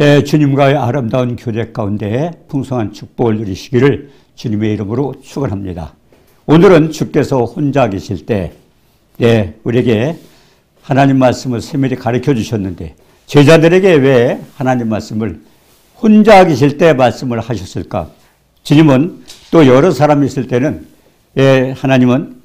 예, 주님과의 아름다운 교제 가운데 풍성한 축복을 누리시기를 주님의 이름으로 축원합니다. 오늘은 주께서 혼자 계실 때, 우리에게 하나님 말씀을 세밀히 가르쳐 주셨는데, 제자들에게 왜 하나님 말씀을 혼자 계실 때 말씀을 하셨을까? 주님은 또 여러 사람이 있을 때는, 하나님은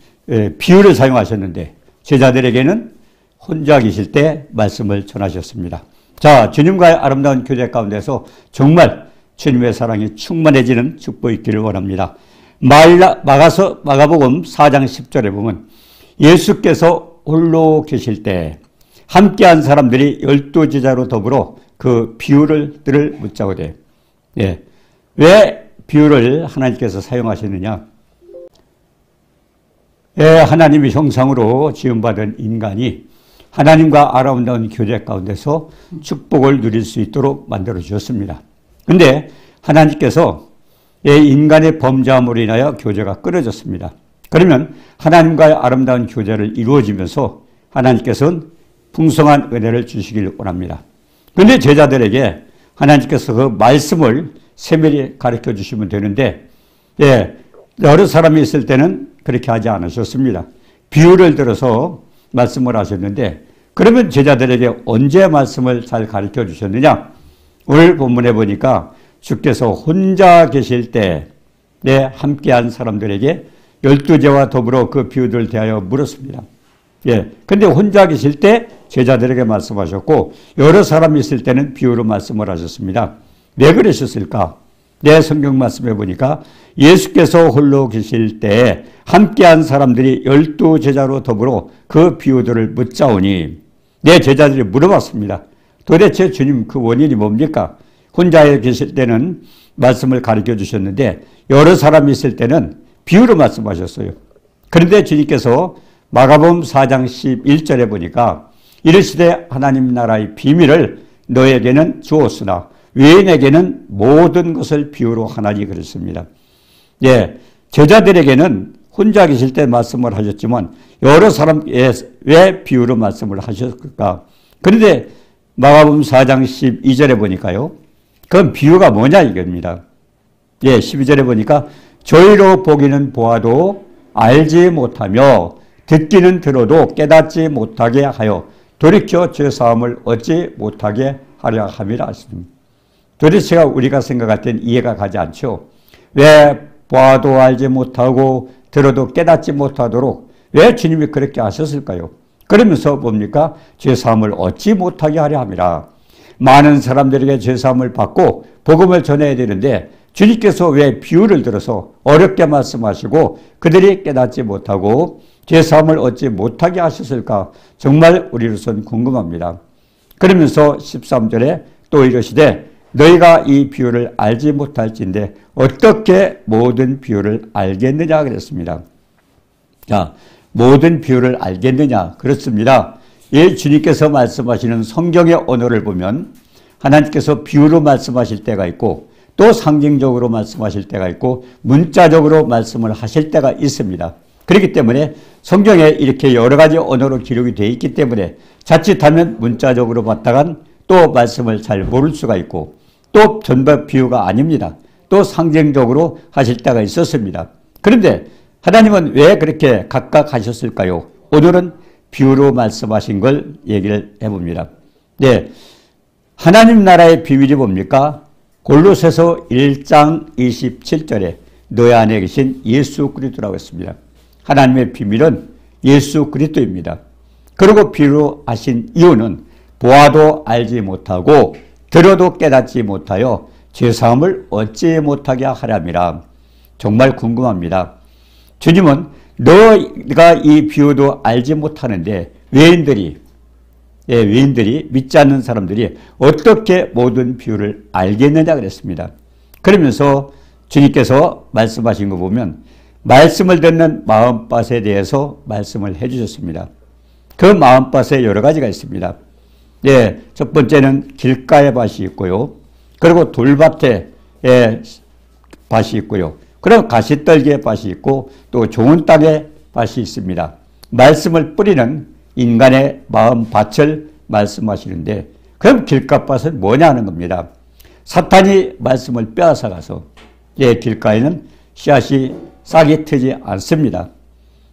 비유를 사용하셨는데, 제자들에게는 혼자 계실 때 말씀을 전하셨습니다. 자, 주님과의 아름다운 교제 가운데서 정말 주님의 사랑이 충만해지는 축복이 있기를 원합니다. 마가복음 4장 10절에 보면 예수께서 홀로 계실 때 함께한 사람들이 12제자로 더불어 그 비유를 묻자오되, 왜 비유를 하나님께서 사용하셨느냐? 하나님의 형상으로 지음받은 인간이 하나님과 아름다운 교제 가운데서 축복을 누릴 수 있도록 만들어 주셨습니다. 그런데 하나님께서 인간의 범죄함으로 인하여 교제가 끊어졌습니다. 그러면 하나님과의 아름다운 교제를 이루어지면서 하나님께서는 풍성한 은혜를 주시길 원합니다. 그런데 제자들에게 하나님께서 그 말씀을 세밀히 가르쳐 주시면 되는데, 여러 사람이 있을 때는 그렇게 하지 않으셨습니다. 비유를 들어서 말씀을 하셨는데, 그러면 제자들에게 언제 말씀을 잘 가르쳐 주셨느냐? 오늘 본문에 보니까 주께서 혼자 계실 때 함께한 사람들에게 12제와 더불어 그 비유들을 대하여 물었습니다. 근데 혼자 계실 때 제자들에게 말씀하셨고, 여러 사람이 있을 때는 비유로 말씀을 하셨습니다. 왜 그러셨을까? 성경 말씀해 보니까 예수께서 홀로 계실 때 함께한 사람들이 12제자로 더불어 그 비유들을 묻자오니, 제자들이 물어봤습니다. 도대체 주님 그 원인이 뭡니까? 혼자 계실 때는 말씀을 가르쳐 주셨는데 여러 사람이 있을 때는 비유로 말씀하셨어요. 그런데 주님께서 마가복음 4장 11절에 보니까 이르시되 하나님 나라의 비밀을 너에게는 주었으나 외인에게는 모든 것을 비유로 하나니 그랬습니다. 제자들에게는 혼자 계실 때 말씀을 하셨지만 여러 사람에 왜 비유로 말씀을 하셨을까? 그런데 마가복음 4장 12절에 보니까요, 그건 비유가 뭐냐 이겁니다. 12절에 보니까 저희로 보기는 보아도 알지 못하며 듣기는 들어도 깨닫지 못하게 하여 돌이켜 죄사함을 얻지 못하게 하려 함이라 하십니다. 도대체가 우리가 생각할 땐 이해가 가지 않죠. 왜 보아도 알지 못하고 들어도 깨닫지 못하도록 왜 주님이 그렇게 하셨을까요? 그러면서 뭡니까? 죄사함을 얻지 못하게 하려 함이라. 많은 사람들에게 죄사함을 받고 복음을 전해야 되는데 주님께서 왜 비유를 들어서 어렵게 말씀하시고 그들이 깨닫지 못하고 죄사함을 얻지 못하게 하셨을까? 정말 우리로서는 궁금합니다. 그러면서 13절에 또 이르시되 너희가 이 비유를 알지 못할진데 어떻게 모든 비유를 알겠느냐 그랬습니다. 자, 모든 비유를 알겠느냐? 그렇습니다. 주님께서 말씀하시는 성경의 언어를 보면 하나님께서 비유로 말씀하실 때가 있고 또 상징적으로 말씀하실 때가 있고 문자적으로 말씀을 하실 때가 있습니다. 그렇기 때문에 성경에 이렇게 여러 가지 언어로 기록이 되어 있기 때문에 자칫하면 문자적으로 봤다간 또 말씀을 잘 모를 수가 있고 또 전부 비유가 아닙니다. 또 상징적으로 하실 때가 있었습니다. 그런데 하나님은 왜 그렇게 각각 하셨을까요? 오늘은 비유로 말씀하신 걸 얘기를 해봅니다. 하나님 나라의 비밀이 뭡니까? 골로새서 1장 27절에 너희 안에 계신 예수 그리스도라고 했습니다. 하나님의 비밀은 예수 그리스도입니다. 그리고 비유로 하신 이유는 보아도 알지 못하고 들어도 깨닫지 못하여 죄사함을 얻지 못하게 하람이라. 정말 궁금합니다. 주님은 너가 이 비유도 알지 못하는데 외인들이 믿지 않는 사람들이 어떻게 모든 비유를 알겠느냐 그랬습니다. 그러면서 주님께서 말씀하신 거 보면 말씀을 듣는 마음밭에 대해서 말씀을 해 주셨습니다. 그 마음밭에 여러 가지가 있습니다. 첫 번째는 길가에 밭이 있고요. 그리고 돌밭에 밭이 있고요. 그럼 가시떨기에 밭이 있고 또 좋은 땅에 밭이 있습니다. 말씀을 뿌리는 인간의 마음밭을 말씀하시는데 그럼 길가밭은 뭐냐 하는 겁니다. 사탄이 말씀을 빼앗아 가서 길가에는 씨앗이 싹이 트지 않습니다.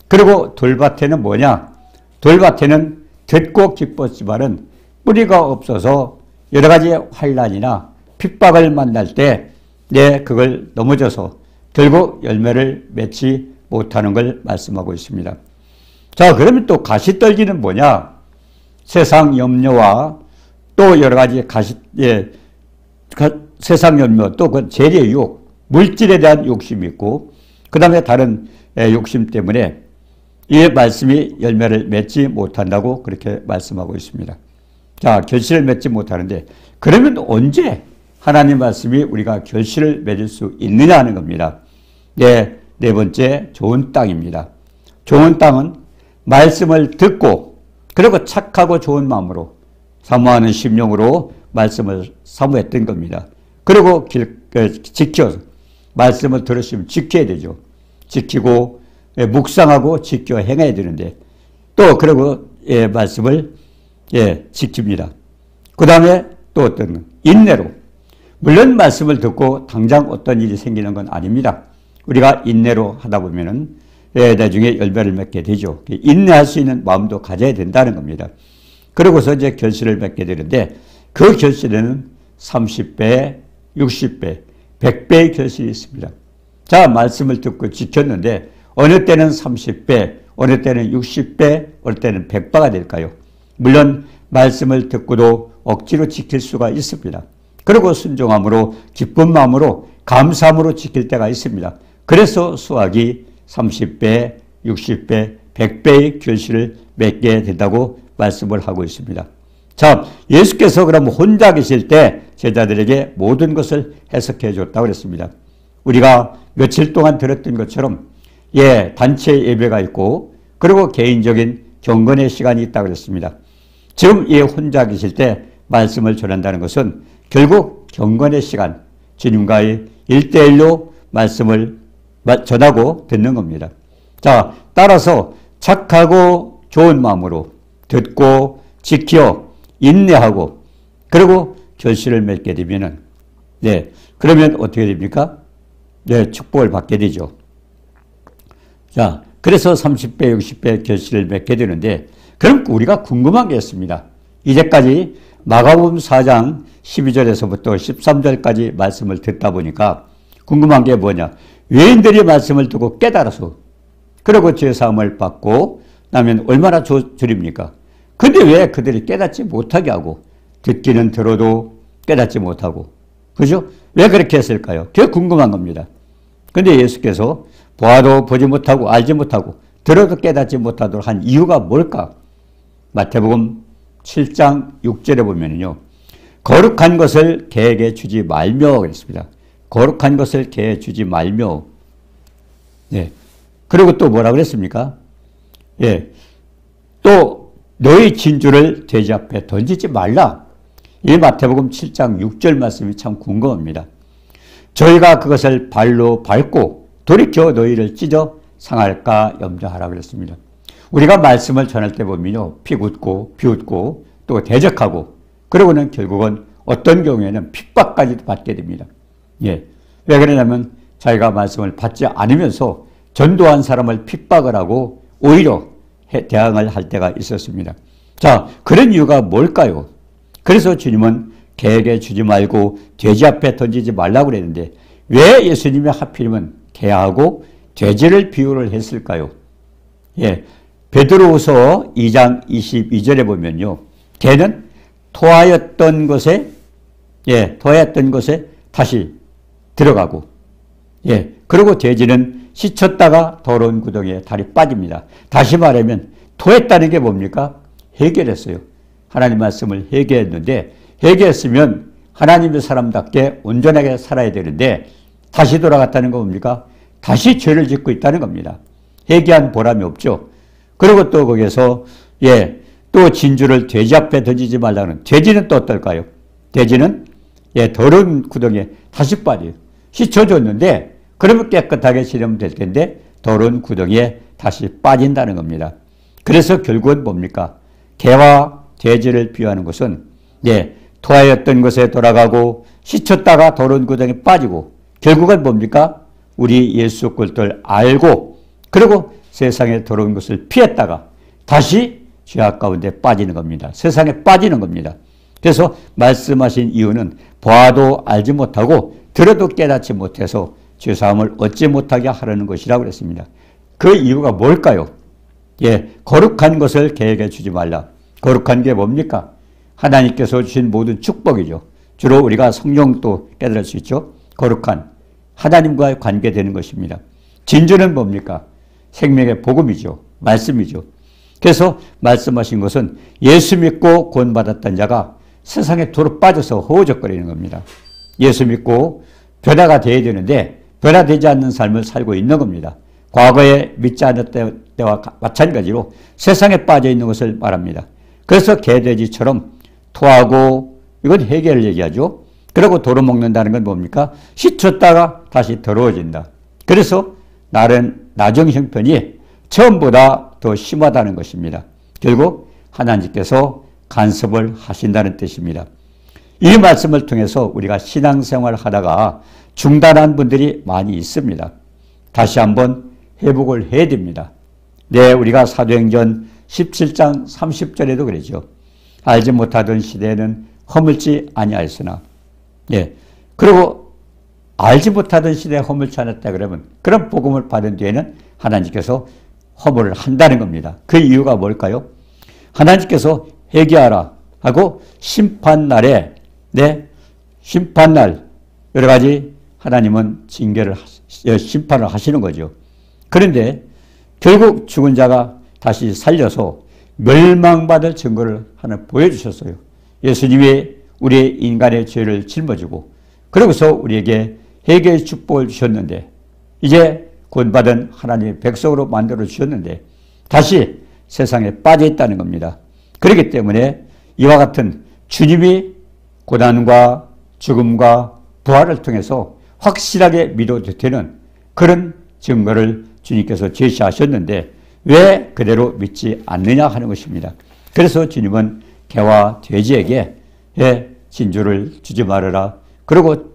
그리고 돌밭에는 뭐냐? 돌밭에는 듣고 기뻤지만은 뿌리가 없어서 여러 가지 환난이나 핍박을 만날 때 그걸 넘어져서 결국 열매를 맺지 못하는 걸 말씀하고 있습니다. 자, 그러면 또 가시떨기는 뭐냐? 세상 염려와 또 여러 가지 세상 염려, 또 그 재리의 유혹, 물질에 대한 욕심이 있고, 그 다음에 다른 욕심 때문에 이 말씀이 열매를 맺지 못한다고 그렇게 말씀하고 있습니다. 자, 결실을 맺지 못하는데, 그러면 언제 하나님 말씀이 우리가 결실을 맺을 수 있느냐 하는 겁니다. 네 번째, 좋은 땅입니다. 좋은 땅은 말씀을 듣고, 그리고 착하고 좋은 마음으로 사모하는 심령으로 말씀을 사모했던 겁니다. 그리고 지켜서 말씀을 들으시면 지켜야 되죠. 지키고 묵상하고 지켜 행해야 되는데 또 그리고 말씀을 지킵니다. 그 다음에 또 어떤 인내로, 물론 말씀을 듣고 당장 어떤 일이 생기는 건 아닙니다. 우리가 인내로 하다 보면은 나중에 열매를 맺게 되죠. 인내할 수 있는 마음도 가져야 된다는 겁니다. 그러고서 이제 결실을 맺게 되는데 그 결실에는 30배, 60배, 100배의 결실이 있습니다. 자, 말씀을 듣고 지켰는데 어느 때는 30배, 어느 때는 60배, 어느 때는 100배가 될까요? 물론 말씀을 듣고도 억지로 지킬 수가 있습니다. 그리고 순종함으로 기쁜 마음으로 감사함으로 지킬 때가 있습니다. 그래서 수확이 30배, 60배, 100배의 결실을 맺게 된다고 말씀을 하고 있습니다. 자, 예수께서 그럼 혼자 계실 때 제자들에게 모든 것을 해석해 줬다고 그랬습니다. 우리가 며칠 동안 들었던 것처럼 단체 예배가 있고 그리고 개인적인 경건의 시간이 있다고 그랬습니다. 지금 혼자 계실 때 말씀을 전한다는 것은 결국 경건의 시간, 주님과의 1대1로 말씀을 전하고 듣는 겁니다. 자, 따라서 착하고 좋은 마음으로 듣고 지켜 인내하고 그리고 결실을 맺게 되면은 그러면 어떻게 됩니까? 축복을 받게 되죠. 자, 그래서 30배, 60배 결실을 맺게 되는데 그럼 우리가 궁금한 게 있습니다. 이제까지 마가복음 4장 12절에서부터 13절까지 말씀을 듣다 보니까 궁금한 게 뭐냐? 외인들이 말씀을 듣고 깨달아서 그리고 죄사함을 받고 나면 얼마나 줄입니까? 근데 왜 그들이 깨닫지 못하게 하고 듣기는 들어도 깨닫지 못하고 그죠? 왜 그렇게 했을까요? 그게 궁금한 겁니다. 근데 예수께서 보아도 보지 못하고 알지 못하고 들어도 깨닫지 못하도록 한 이유가 뭘까? 마태복음 7장 6절에 보면요. 거룩한 것을 개에게 주지 말며 그랬습니다. 거룩한 것을 개에 주지 말며. 그리고 또 뭐라 그랬습니까? 또 너희 진주를 돼지 앞에 던지지 말라. 이 마태복음 7장 6절 말씀이 참 궁금합니다. 저희가 그것을 발로 밟고 돌이켜 너희를 찢어 상할까 염려하라 그랬습니다. 우리가 말씀을 전할 때 보면요. 피웃고 비웃고 또 대적하고 그러고는 결국은 어떤 경우에는 핍박까지도 받게 됩니다. 왜 그러냐면 자기가 말씀을 받지 않으면서 전도한 사람을 핍박을 하고 오히려 대항을 할 때가 있었습니다. 자, 그런 이유가 뭘까요? 그래서 주님은 개에게 주지 말고 돼지 앞에 던지지 말라고 그랬는데 왜 예수님이 하필이면 개하고 돼지를 비유를 했을까요? 베드로후서 2장 22절에 보면요. 개는 토하였던 것에 다시 들어가고 그리고 돼지는 씻혔다가 더러운 구덩이에 달이 빠집니다. 다시 말하면 토했다는 게 뭡니까? 해결했어요. 하나님 말씀을 해결했는데 해결했으면 하나님의 사람답게 온전하게 살아야 되는데 다시 돌아갔다는 거 뭡니까? 다시 죄를 짓고 있다는 겁니다. 회개한 보람이 없죠. 그리고 또 거기에서 또 진주를 돼지 앞에 던지지 말라는 돼지는 또 어떨까요? 돼지는 더러운 구덩이에 다시 빠져요. 씻어줬는데 그러면 깨끗하게 씻으면 될 텐데 더러운 구덩이에 다시 빠진다는 겁니다. 그래서 결국은 뭡니까? 개와 돼지를 비유하는 것은 예, 토하였던 것에 돌아가고 씻혔다가 더러운 구덩이에 빠지고 결국은 뭡니까? 우리 예수 그리스도를 알고 그리고 세상에 더러운 것을 피했다가 다시 죄악 가운데 빠지는 겁니다. 세상에 빠지는 겁니다. 그래서 말씀하신 이유는 보아도 알지 못하고 들어도 깨닫지 못해서 죄사함을 얻지 못하게 하려는 것이라고 그랬습니다. 그 이유가 뭘까요? 예, 거룩한 것을 계획해 주지 말라. 거룩한 게 뭡니까? 하나님께서 주신 모든 축복이죠. 주로 우리가 성령도 깨달을 수 있죠. 거룩한 하나님과의 관계되는 것입니다. 진주는 뭡니까? 생명의 복음이죠. 말씀이죠. 그래서 말씀하신 것은 예수 믿고 구원받았던 자가 세상에 도로 빠져서 허우적거리는 겁니다. 예수 믿고 변화가 되어야 되는데 변화되지 않는 삶을 살고 있는 겁니다. 과거에 믿지 않았던 때와 마찬가지로 세상에 빠져 있는 것을 말합니다. 그래서 개돼지처럼 토하고 이건 해결을 얘기하죠. 그리고 도로 먹는다는 건 뭡니까? 씻었다가 다시 더러워진다. 그래서 나중 형편이 처음보다 더 심하다는 것입니다. 결국 하나님께서 간섭을 하신다는 뜻입니다. 이 말씀을 통해서 우리가 신앙생활을 하다가 중단한 분들이 많이 있습니다. 다시 한번 회복을 해야 됩니다. 네, 우리가 사도행전 17장 30절에도 그러죠. 알지 못하던 시대에는 허물지 아니하였으나 예. 그리고 알지 못하던 시대에 허물지 않았다 그러면 그런 복음을 받은 뒤에는 하나님께서 허물을 한다는 겁니다. 그 이유가 뭘까요? 하나님께서 회개하라 하고 심판날에 심판날 여러 가지 하나님은 징계를 심판을 하시는 거죠. 그런데 결국 죽은 자가 다시 살려서 멸망받을 증거를 하나 보여주셨어요. 예수님이 우리의 인간의 죄를 짊어지고 그러고서 우리에게 회개의 축복을 주셨는데 이제 구원받은 하나님의 백성으로 만들어 주셨는데 다시 세상에 빠져 있다는 겁니다. 그렇기 때문에 이와 같은 주님이 고난과 죽음과 부활을 통해서 확실하게 믿어도 되는 그런 증거를 주님께서 제시하셨는데 왜 그대로 믿지 않느냐 하는 것입니다. 그래서 주님은 개와 돼지에게 진주를 주지 말아라. 그리고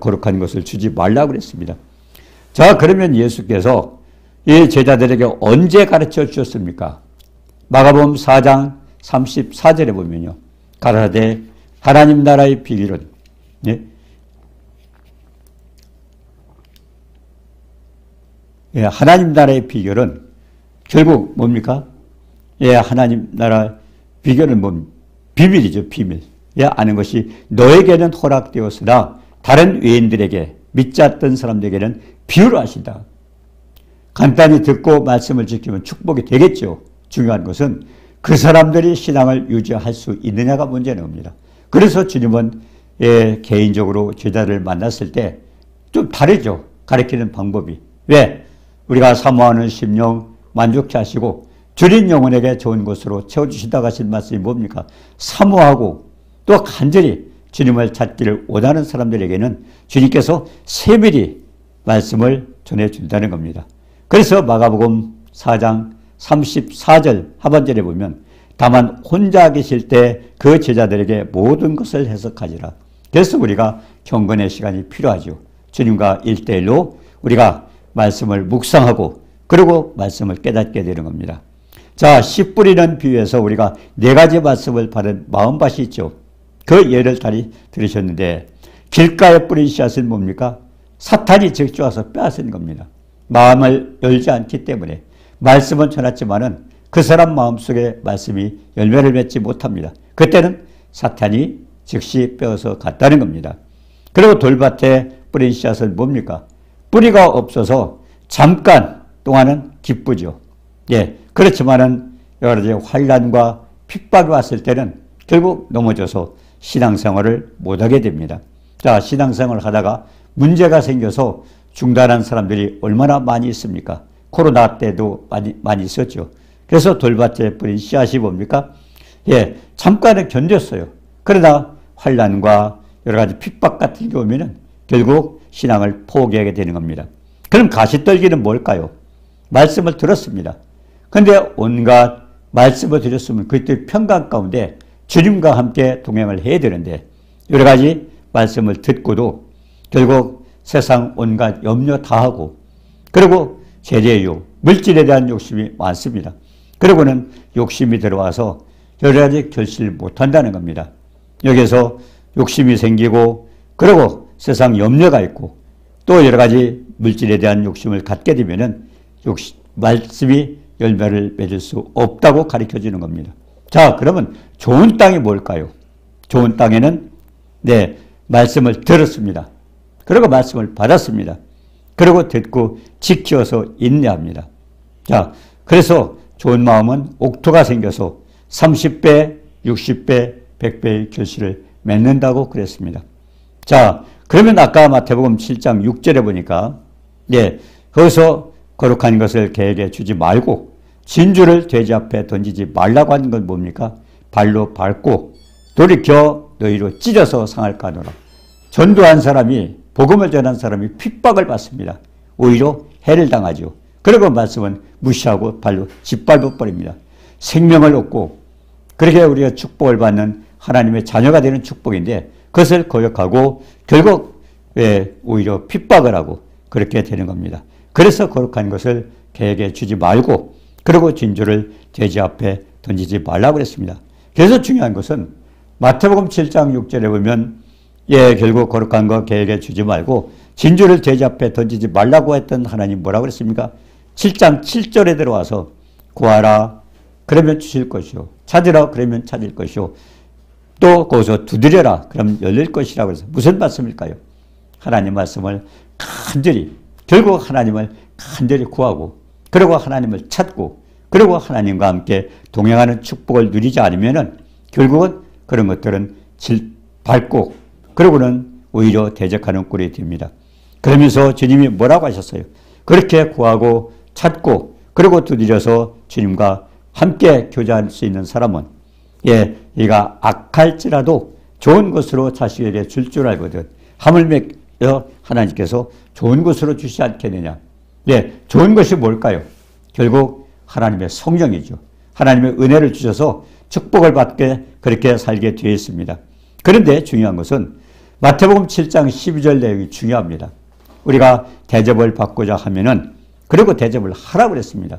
거룩한 것을 주지 말라고 그랬습니다. 자, 그러면 예수께서 이 제자들에게 언제 가르쳐 주셨습니까? 마가복음 4장 34절에 보면요. 가라사대 하나님 나라의 비밀은 하나님 나라의 비결은 결국 뭡니까? 하나님 나라 비결은 비밀이죠, 비밀. 아는 것이 너에게는 허락되었으나 다른 외인들에게 믿지 않던 사람들에게는 비유로 하신다. 간단히 듣고 말씀을 지키면 축복이 되겠죠. 중요한 것은 그 사람들이 신앙을 유지할 수 있느냐가 문제는 겁니다. 그래서 주님은 개인적으로 제자를 만났을 때 좀 다르죠. 가르치는 방법이. 왜? 우리가 사모하는 심령 만족케 하시고 주린 영혼에게 좋은 것으로 채워주신다고 하신 말씀이 뭡니까? 사모하고 또 간절히 주님을 찾기를 원하는 사람들에게는 주님께서 세밀히 말씀을 전해준다는 겁니다. 그래서 마가복음 4장 34절 하반절에 보면 다만 혼자 계실 때 그 제자들에게 모든 것을 해석하지라. 그래서 우리가 경건의 시간이 필요하죠. 주님과 1대1로 우리가 말씀을 묵상하고 그리고 말씀을 깨닫게 되는 겁니다. 자, 씨 뿌리는 비유에서 우리가 4가지 말씀을 받은 마음밭이 있죠. 그 예를 들으셨는데 길가에 뿌린 씨앗은 뭡니까? 사탄이 적주와서 빼앗은 겁니다. 마음을 열지 않기 때문에 말씀은 전했지만은 그 사람 마음속에 말씀이 열매를 맺지 못합니다. 그때는 사탄이 즉시 빼어서 갔다는 겁니다. 그리고 돌밭에 뿌린 씨앗은 뭡니까? 뿌리가 없어서 잠깐 동안은 기쁘죠. 그렇지만은 여러 가지 환난과 핍박이 왔을 때는 결국 넘어져서 신앙생활을 못하게 됩니다. 자, 신앙생활을 하다가 문제가 생겨서 중단한 사람들이 얼마나 많이 있습니까? 코로나 때도 많이 있었죠. 그래서 돌밭에 뿌린 씨앗이 뭡니까? 잠깐은 견뎠어요. 그러다 환난과 여러 가지 핍박 같은 게 오면은 결국 신앙을 포기하게 되는 겁니다. 그럼 가시떨기는 뭘까요? 말씀을 들었습니다. 그런데 온갖 말씀을 드렸으면 그때 평강 가운데 주님과 함께 동행을 해야 되는데 여러 가지 말씀을 듣고도 결국 세상 온갖 염려 다 하고 그리고 재래유, 물질에 대한 욕심이 많습니다. 그리고는 욕심이 들어와서 여러 가지 결실을 못한다는 겁니다. 여기서 욕심이 생기고 그리고 세상 염려가 있고 또 여러 가지 물질에 대한 욕심을 갖게 되면은 말씀이 열매를 맺을 수 없다고 가르쳐 주는 겁니다. 자, 그러면 좋은 땅이 뭘까요? 좋은 땅에는 말씀을 들었습니다. 그리고 말씀을 받았습니다. 그리고 듣고 지켜서 인내합니다. 자, 그래서 좋은 마음은 옥토가 생겨서 30배, 60배, 100배의 결실을 맺는다고 그랬습니다. 자, 그러면 아까 마태복음 7장 6절에 보니까 거기서 거룩한 것을 개에게 주지 말고 진주를 돼지 앞에 던지지 말라고 하는 건 뭡니까? 발로 밟고 돌이켜 너희로 찢어서 상할까노라. 전도한 사람이 복음을 전한 사람이 핍박을 받습니다. 오히려 해를 당하죠. 그리고 말씀은 무시하고 발로 짓밟아 버립니다. 생명을 얻고 그렇게 우리가 축복을 받는 하나님의 자녀가 되는 축복인데 그것을 거역하고 결국 오히려 핍박을 하고 그렇게 되는 겁니다. 그래서 거룩한 것을 개에게 주지 말고 그리고 진주를 돼지 앞에 던지지 말라고 그랬습니다. 그래서 중요한 것은 마태복음 7장 6절에 보면 결국 거룩한 거 개에게 주지 말고 진주를 돼지 앞에 던지지 말라고 했던 하나님 뭐라고 그랬습니까? 7장 7절에 들어와서 구하라 그러면 주실 것이요 찾으라 그러면 찾을 것이요 또 거기서 두드려라 그러면 열릴 것이라고 해서 무슨 말씀일까요? 하나님 말씀을 간절히 결국 하나님을 간절히 구하고 그리고 하나님을 찾고 그리고 하나님과 함께 동행하는 축복을 누리지 않으면은 결국은 그런 것들은 밟고 그러고는 오히려 대적하는 꼴이 됩니다. 그러면서 주님이 뭐라고 하셨어요? 그렇게 구하고 찾고 그리고 두드려서 주님과 함께 교제할 수 있는 사람은 얘가 악할지라도 좋은 것으로 자식에게 줄 줄 알거든. 하물며 하나님께서 좋은 것으로 주시지 않겠느냐. 좋은 것이 뭘까요? 결국 하나님의 성령이죠. 하나님의 은혜를 주셔서 축복을 받게 그렇게 살게 되어 있습니다. 그런데 중요한 것은 마태복음 7장 12절 내용이 중요합니다. 우리가 대접을 받고자 하면은 그리고 대접을 하라고 그랬습니다.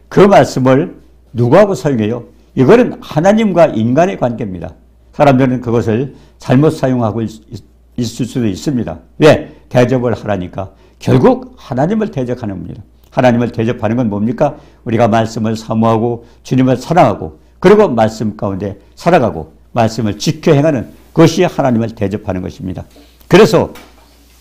그 말씀을 누구하고 사용해요? 이거는 하나님과 인간의 관계입니다. 사람들은 그것을 잘못 사용하고 있을 수도 있습니다. 왜? 대접을 하라니까. 결국 하나님을 대접하는 겁니다. 하나님을 대접하는 건 뭡니까? 우리가 말씀을 사모하고 주님을 사랑하고 그리고 말씀 가운데 살아가고 말씀을 지켜 행하는 그것이 하나님을 대접하는 것입니다. 그래서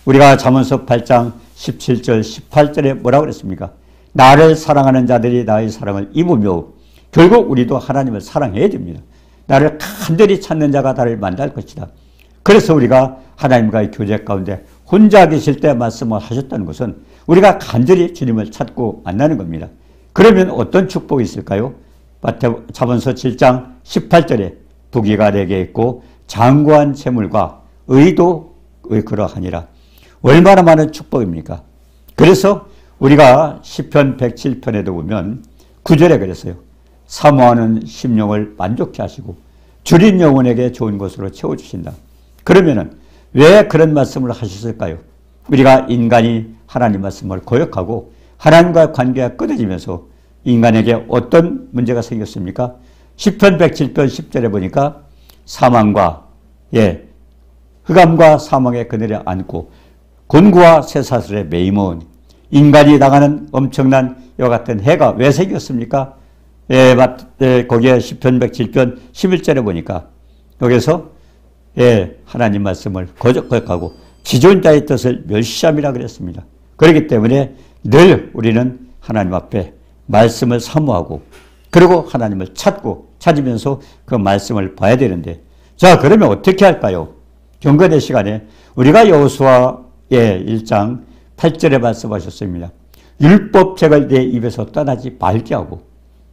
우리가 잠언서 8장 17절 18절에 뭐라고 그랬습니까? 나를 사랑하는 자들이 나의 사랑을 입으며 결국 우리도 하나님을 사랑해야 됩니다. 나를 간절히 찾는 자가 나를 만날 것이다. 그래서 우리가 하나님과의 교제 가운데 혼자 계실 때 말씀을 하셨다는 것은 우리가 간절히 주님을 찾고 만나는 겁니다. 그러면 어떤 축복이 있을까요? 잠언서 7장 18절에 부귀가 내게 있고 장구한 재물과 의도 그러하니라. 얼마나 많은 축복입니까? 그래서 우리가 시편 107편에도 보면 9절에 그랬어요. 사모하는 심령을 만족케 하시고 줄인 영혼에게 좋은 것으로 채워주신다. 그러면은 왜 그런 말씀을 하셨을까요? 우리가 인간이 하나님 말씀을 거역하고 하나님과의 관계가 끊어지면서 인간에게 어떤 문제가 생겼습니까? 시편 107편 10절에 보니까 사망과 흑암과 사망의 그늘에 앉고 곤고와 쇠사슬에 매이모은 인간이 당하는 엄청난 이와 같은 해가 왜 생겼습니까? 거기에 시편 107편 11절에 보니까 여기서 하나님 말씀을 거역하고 지존자의 뜻을 멸시함이라 그랬습니다. 그렇기 때문에 늘 우리는 하나님 앞에 말씀을 사모하고 그리고 하나님을 찾으면서 그 말씀을 봐야 되는데 자 그러면 어떻게 할까요? 경건의 시간에 우리가 여호수아의 1장 8절에 말씀하셨습니다. 율법책을 내 입에서 떠나지 말게 하고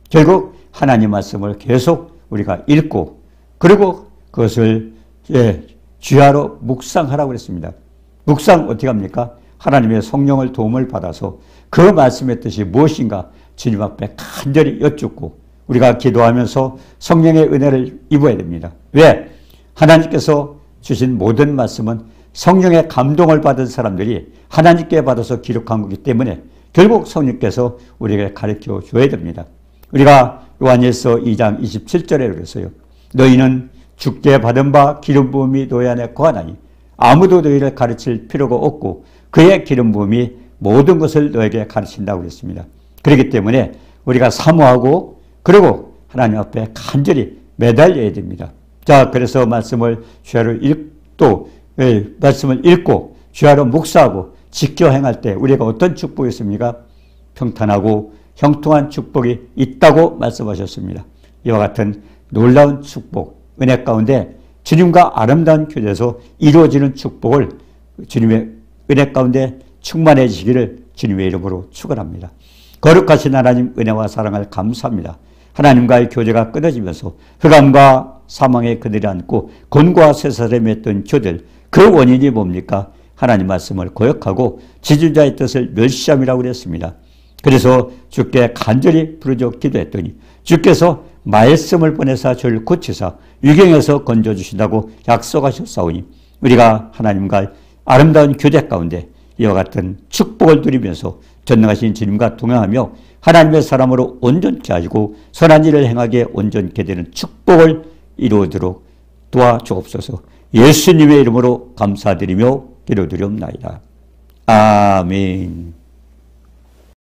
결국 하나님 말씀을 계속 우리가 읽고 그리고 그것을 주야로 묵상하라고 그랬습니다. 묵상 어떻게 합니까? 하나님의 성령을 도움을 받아서 그 말씀의 뜻이 무엇인가 주님 앞에 간절히 여쭙고 우리가 기도하면서 성령의 은혜를 입어야 됩니다. 왜? 하나님께서 주신 모든 말씀은 성령의 감동을 받은 사람들이 하나님께 받아서 기록한 거기 때문에 결국 성령께서 우리에게 가르쳐 줘야 됩니다. 우리가 요한일서 2장 27절에 그랬어요. 너희는 주께 받은 바 기름 부음이 너희 안에 거하나니 아무도 너희를 가르칠 필요가 없고 그의 기름 부음이 모든 것을 너에게 가르친다고 그랬습니다. 그렇기 때문에 우리가 사모하고 그리고 하나님 앞에 간절히 매달려야 됩니다. 자, 그래서 말씀을 말씀을 읽고 주야로 묵상하고 지켜 행할 때 우리가 어떤 축복이 있습니까? 평탄하고 형통한 축복이 있다고 말씀하셨습니다. 이와 같은 놀라운 축복, 은혜 가운데 주님과 아름다운 교제에서 이루어지는 축복을 주님의 은혜 가운데 충만해지기를 주님의 이름으로 축원합니다. 거룩하신 하나님 은혜와 사랑을 감사합니다. 하나님과의 교제가 끊어지면서 흑암과 사망의 그늘이 앉고 곤고와 쇠사슬에 맺던 교들, 그 원인이 뭡니까? 하나님 말씀을 거역하고 지존자의 뜻을 멸시함이라고 그랬습니다. 그래서 주께 간절히 부르짖어 기도했더니 주께서 말씀을 보내사 저를 고치사 유경에서 건져주신다고 약속하셨사오니 우리가 하나님과 아름다운 교제 가운데 이와 같은 축복을 누리면서 전능하신 주님과 동행하며 하나님의 사람으로 온전케 하시고 선한 일을 행하게 온전케 되는 축복을 이루도록 도와주옵소서. 예수님의 이름으로 감사드리며 기도드리옵나이다. 아멘.